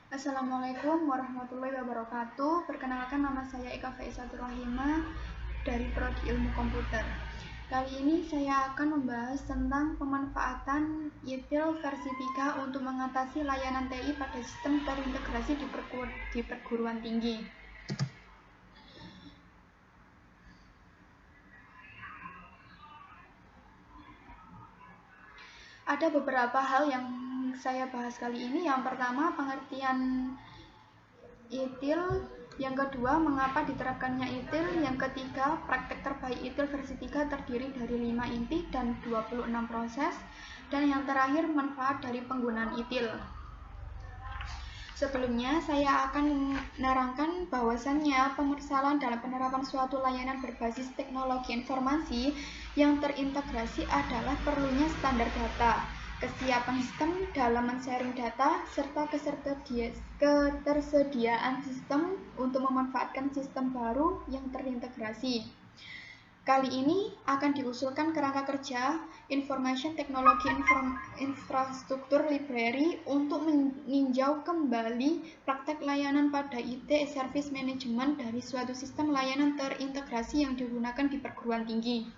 Assalamualaikum warahmatullahi wabarakatuh. Perkenalkan, nama saya Eka Faizatul Rahimah dari Prodi Ilmu Komputer. Kali ini saya akan membahas tentang pemanfaatan ITIL versi 3 untuk mengatasi layanan TI pada sistem terintegrasi di perguruan tinggi. Ada beberapa hal yang saya bahas kali ini. Yang pertama, pengertian ITIL. Yang kedua, mengapa diterapkannya ITIL. Yang ketiga, praktek terbaik ITIL versi 3 terdiri dari 5 inti dan 26 proses. Dan yang terakhir, manfaat dari penggunaan ITIL. Sebelumnya, saya akan menerangkan bahwasannya permasalahan dalam penerapan suatu layanan berbasis teknologi informasi yang terintegrasi adalah perlunya standar data, kesiapan sistem dalam men-sharing data, serta ketersediaan sistem untuk memanfaatkan sistem baru yang terintegrasi. Kali ini akan diusulkan kerangka kerja Information Technology Infrastructure Library untuk meninjau kembali praktek layanan pada IT Service Management dari suatu sistem layanan terintegrasi yang digunakan di perguruan tinggi.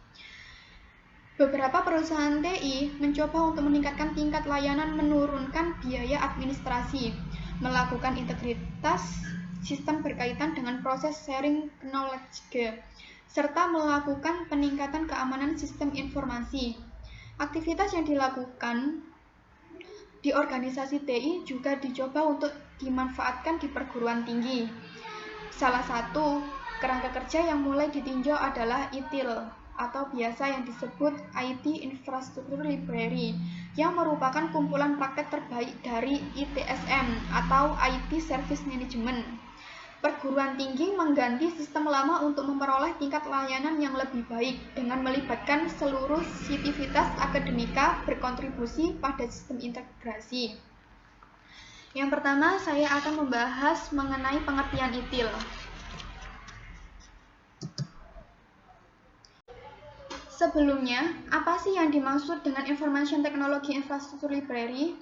Beberapa perusahaan TI mencoba untuk meningkatkan tingkat layanan, menurunkan biaya administrasi, melakukan integritas sistem berkaitan dengan proses sharing knowledge, serta melakukan peningkatan keamanan sistem informasi. Aktivitas yang dilakukan di organisasi TI juga dicoba untuk dimanfaatkan di perguruan tinggi. Salah satu kerangka kerja yang mulai ditinjau adalah ITIL, atau biasa yang disebut IT Infrastructure Library, yang merupakan kumpulan praktek terbaik dari ITSM atau IT Service Management. Perguruan tinggi mengganti sistem lama untuk memperoleh tingkat layanan yang lebih baik dengan melibatkan seluruh sivitas akademika berkontribusi pada sistem integrasi. Yang pertama, saya akan membahas mengenai pengertian ITIL. Sebelumnya, apa sih yang dimaksud dengan Information Technology Infrastructure Library?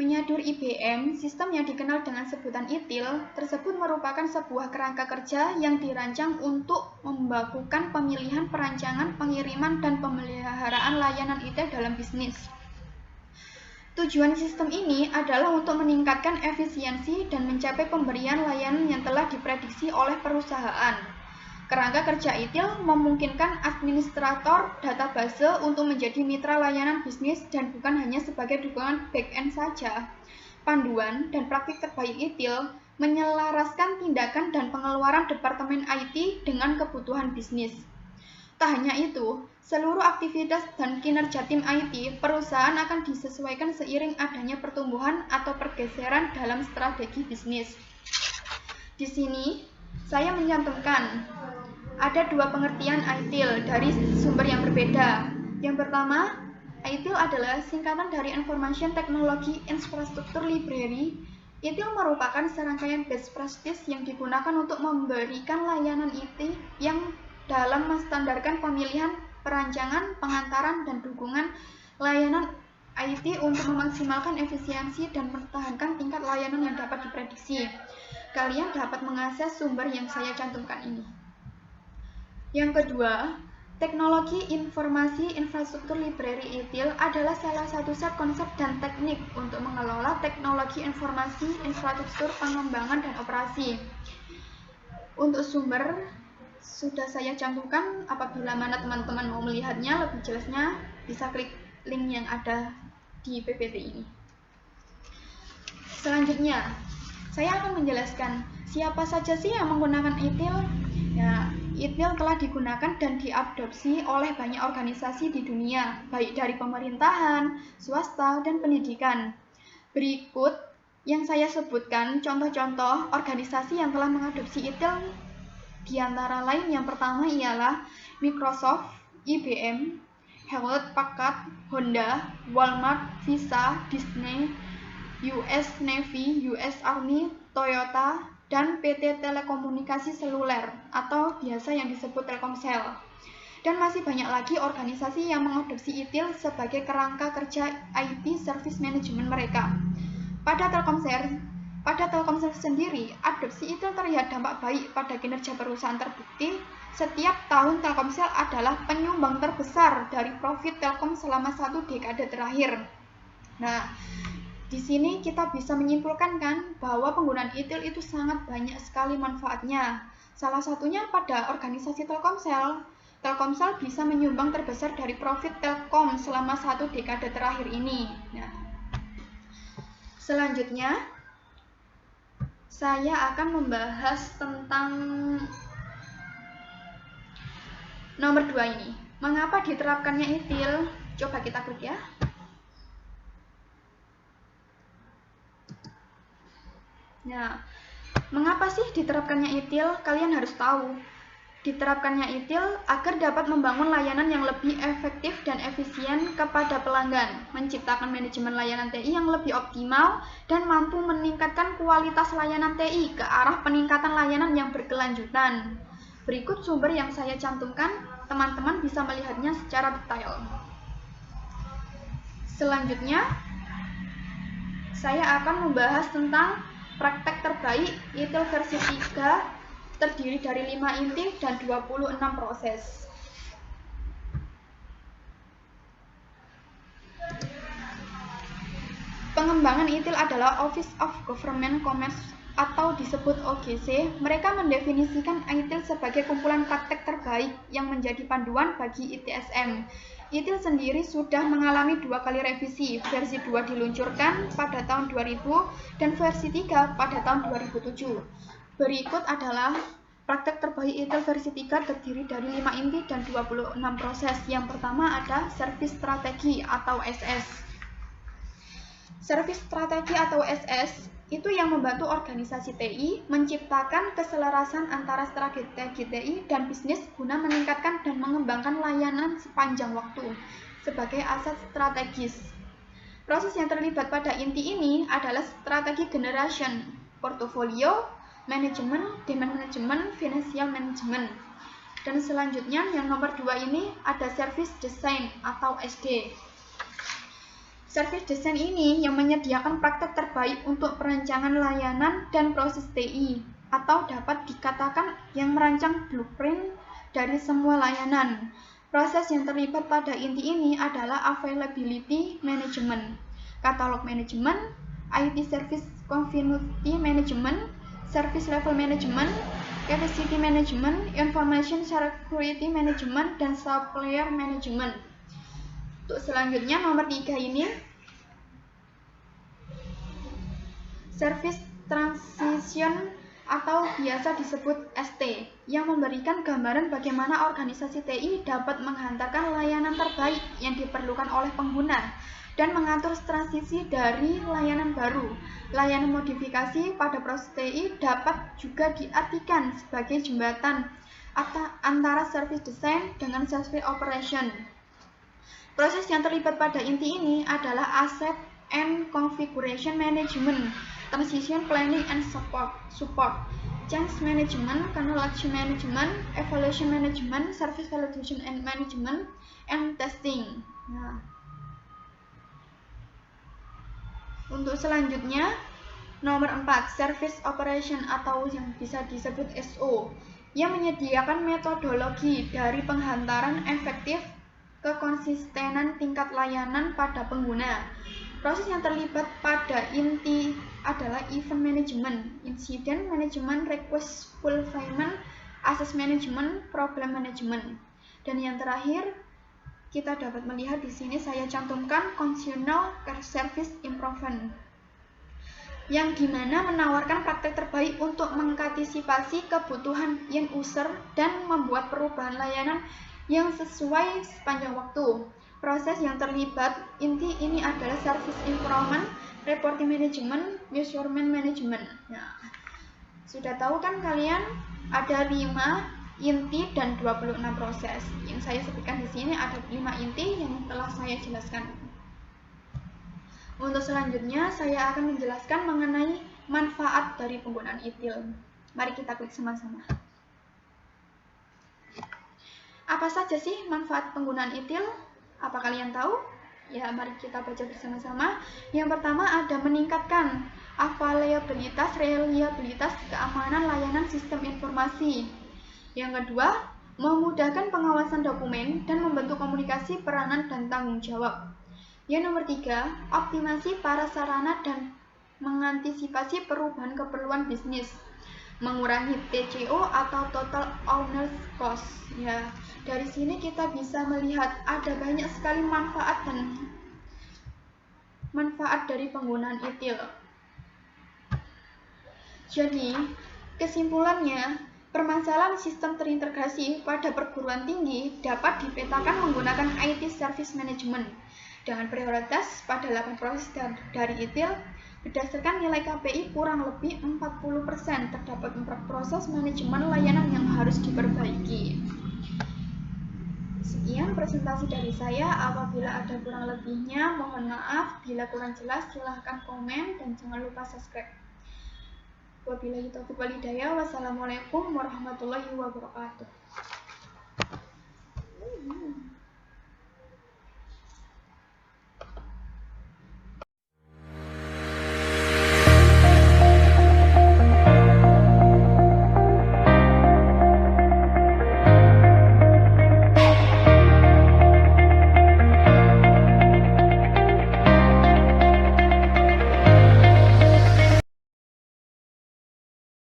Menyadur IBM, sistem yang dikenal dengan sebutan ITIL tersebut merupakan sebuah kerangka kerja yang dirancang untuk membakukan pemilihan, perancangan, pengiriman, dan pemeliharaan layanan ITIL dalam bisnis. Tujuan sistem ini adalah untuk meningkatkan efisiensi dan mencapai pemberian layanan yang telah diprediksi oleh perusahaan. Kerangka kerja ITIL memungkinkan administrator database untuk menjadi mitra layanan bisnis dan bukan hanya sebagai dukungan back-end saja. Panduan dan praktik terbaik ITIL menyelaraskan tindakan dan pengeluaran Departemen IT dengan kebutuhan bisnis. Tak hanya itu, seluruh aktivitas dan kinerja tim IT perusahaan akan disesuaikan seiring adanya pertumbuhan atau pergeseran dalam strategi bisnis. Di sini, saya mencantumkan ada dua pengertian ITIL dari sumber yang berbeda. Yang pertama, ITIL adalah singkatan dari Information Technology Infrastructure Library. ITIL merupakan serangkaian best practice yang digunakan untuk memberikan layanan IT yang dalam menstandarkan pemilihan, perancangan, pengantaran, dan dukungan layanan IT untuk memaksimalkan efisiensi dan mempertahankan tingkat layanan yang dapat diprediksi. Kalian dapat mengakses sumber yang saya cantumkan ini. Yang kedua, teknologi informasi infrastruktur library ITIL adalah salah satu set konsep dan teknik untuk mengelola teknologi informasi infrastruktur pengembangan dan operasi. Untuk sumber sudah saya cantumkan, apabila mana teman-teman mau melihatnya lebih jelasnya bisa klik link yang ada di PPT ini. Selanjutnya, saya akan menjelaskan siapa saja sih yang menggunakan ITIL. Ya, ITIL telah digunakan dan diadopsi oleh banyak organisasi di dunia, baik dari pemerintahan, swasta, dan pendidikan. Berikut yang saya sebutkan contoh-contoh organisasi yang telah mengadopsi ITIL, di antara lain yang pertama ialah Microsoft, IBM, Hewlett Packard, Honda, Walmart, Visa, Disney, US Navy, US Army, Toyota, dan PT Telekomunikasi Seluler atau biasa yang disebut Telkomsel. Dan masih banyak lagi organisasi yang mengadopsi ITIL sebagai kerangka kerja IT Service Management mereka. Pada Telkomsel, Pada Telkomsel sendiri, adopsi ITIL terlihat dampak baik pada kinerja perusahaan terbukti. Setiap tahun Telkomsel adalah penyumbang terbesar dari profit Telkom selama 1 dekade terakhir. Nah, di sini kita bisa menyimpulkan kan bahwa penggunaan ITIL itu sangat banyak sekali manfaatnya. Salah satunya pada organisasi Telkomsel. Telkomsel bisa menyumbang terbesar dari profit Telkom selama 1 dekade terakhir ini. Nah, selanjutnya saya akan membahas tentang nomor 2 ini. Mengapa diterapkannya ITIL? Coba kita klik ya. Nah, mengapa sih diterapkannya ITIL? Kalian harus tahu. Diterapkannya ITIL agar dapat membangun layanan yang lebih efektif dan efisien kepada pelanggan, menciptakan manajemen layanan TI yang lebih optimal, dan mampu meningkatkan kualitas layanan TI ke arah peningkatan layanan yang berkelanjutan. Berikut sumber yang saya cantumkan, teman-teman bisa melihatnya secara detail. Selanjutnya, saya akan membahas tentang praktek terbaik ITIL versi 3 terdiri dari 5 inti dan 26 proses. Pengembangan ITIL adalah Office of Government Commerce atau disebut OGC. Mereka mendefinisikan ITIL sebagai kumpulan praktek terbaik yang menjadi panduan bagi ITSM. ITIL sendiri sudah mengalami 2 kali revisi. Versi 2 diluncurkan pada tahun 2000 dan versi 3 pada tahun 2007. Berikut adalah praktek terbaik ITIL versi 3 terdiri dari 5 inti dan 26 proses. Yang pertama ada service strategi atau SS. Service strategi atau SS itu yang membantu organisasi TI menciptakan keselarasan antara strategi TI dan bisnis guna meningkatkan dan mengembangkan layanan sepanjang waktu sebagai aset strategis. Proses yang terlibat pada inti ini adalah strategi generation, portfolio management, demand management, financial management. Dan selanjutnya yang nomor 2 ini ada service design atau SD. Service design ini yang menyediakan praktek terbaik untuk perancangan layanan dan proses TI, atau dapat dikatakan yang merancang blueprint dari semua layanan. Proses yang terlibat pada inti ini adalah availability management, catalog management, IT service continuity management, service level management, capacity management, information security management, dan supplier management. Untuk selanjutnya nomor 3 ini service transition atau biasa disebut ST yang memberikan gambaran bagaimana organisasi TI dapat menghantarkan layanan terbaik yang diperlukan oleh pengguna dan mengatur transisi dari layanan baru. Layanan modifikasi pada proses TI dapat juga diartikan sebagai jembatan antara service design dengan service operation. Proses yang terlibat pada inti ini adalah asset and configuration management, transition planning and support, change management, knowledge management, evaluation management, service validation and management, and testing. Nah, untuk selanjutnya nomor 4, service operation atau yang bisa disebut SO, yang menyediakan metodologi dari penghantaran efektif ke konsistenan tingkat layanan pada pengguna. Proses yang terlibat pada inti adalah event management, incident management, request fulfillment, access management, problem management. Dan yang terakhir, kita dapat melihat di sini saya cantumkan consumer service improvement, yang dimana menawarkan praktek terbaik untuk mengantisipasi kebutuhan end user dan membuat perubahan layanan yang sesuai sepanjang waktu. Proses yang terlibat inti ini adalah service improvement, reporting management, measurement management. Nah, sudah tahu kan kalian ada 5 inti dan 26 proses. Yang saya sebutkan di sini ada 5 inti yang telah saya jelaskan. Untuk selanjutnya saya akan menjelaskan mengenai manfaat dari penggunaan ITIL. Mari kita klik sama-sama. Apa saja sih manfaat penggunaan ITIL? Apa kalian tahu? Ya, mari kita baca bersama-sama. Yang pertama ada meningkatkan availabilitas, reliabilitas, keamanan layanan sistem informasi. Yang kedua, memudahkan pengawasan dokumen dan membentuk komunikasi peranan dan tanggung jawab. Yang nomor tiga, optimasi para sarana dan mengantisipasi perubahan keperluan bisnis, mengurangi TCO atau total owner's cost. Ya, dari sini kita bisa melihat ada banyak sekali manfaat dari penggunaan ITIL. Jadi, kesimpulannya, permasalahan sistem terintegrasi pada perguruan tinggi dapat dipetakan menggunakan IT Service Management dengan prioritas pada 8 proses dari ITIL. Berdasarkan nilai KPI kurang lebih 40% terdapat 4 proses manajemen layanan yang harus diperbaiki. Sekian presentasi dari saya. Apabila ada kurang lebihnya, mohon maaf. Bila kurang jelas, silahkan komen dan jangan lupa subscribe. Wabillahi taufiq wal hidayah. Wassalamualaikum warahmatullahi wabarakatuh.